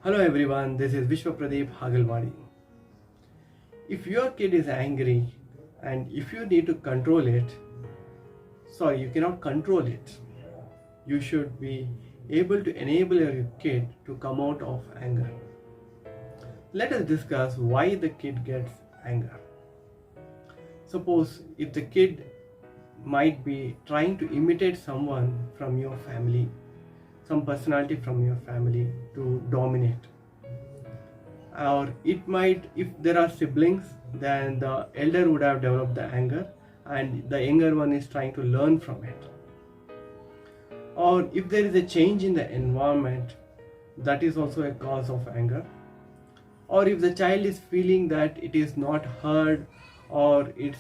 Hello everyone, this is Vishwa Pradeep Hagalwadi. If your kid is angry and if you need to control it, you cannot control it. You should be able to enable your kid to come out of anger. Let us discuss why the kid gets anger. Suppose if the kid might be trying to imitate someone from your family, some personality from your family to dominate. Or it might, if there are siblings, then the elder would have developed the anger and the younger one is trying to learn from it. Or if there is a change in the environment, that is also a cause of anger. Or if the child is feeling that it is not heard, or it's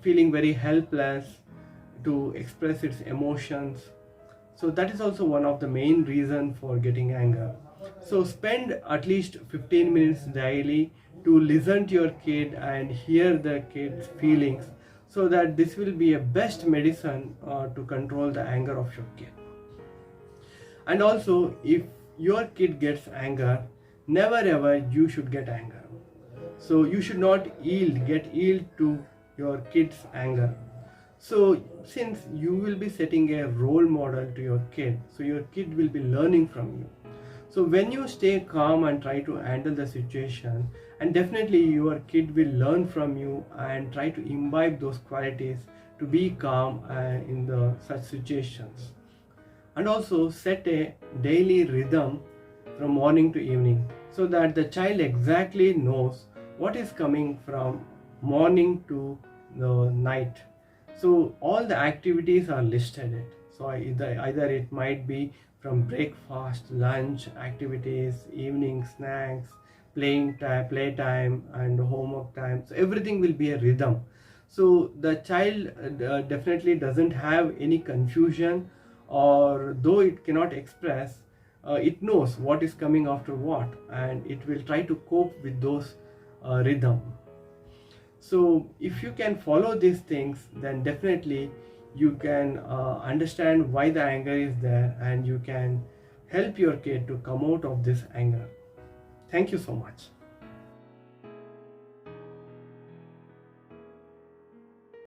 feeling very helpless to express its emotions, so that is also one of the main reason for getting anger. So spend at least 15 minutes daily to listen to your kid and hear the kid's feelings, so that this will be a best medicine to control the anger of your kid. And also, if your kid gets anger, never ever you should get anger. So you should not get yield to your kid's anger. So since you will be setting a role model to your kid, so your kid will be learning from you. So when you stay calm and try to handle the situation, and definitely your kid will learn from you and try to imbibe those qualities to be calm in the such situations. And also set a daily rhythm from morning to evening, so that the child exactly knows what is coming from morning to the night. So all the activities are listed. So either it might be from breakfast, lunch activities, evening snacks, playtime, and homework time. So everything will be a rhythm. So the child definitely doesn't have any confusion, or though it cannot express, it knows what is coming after what, and it will try to cope with those rhythm. So if you can follow these things, then definitely you can understand why the anger is there, and you can help your kid to come out of this anger. Thank you so much.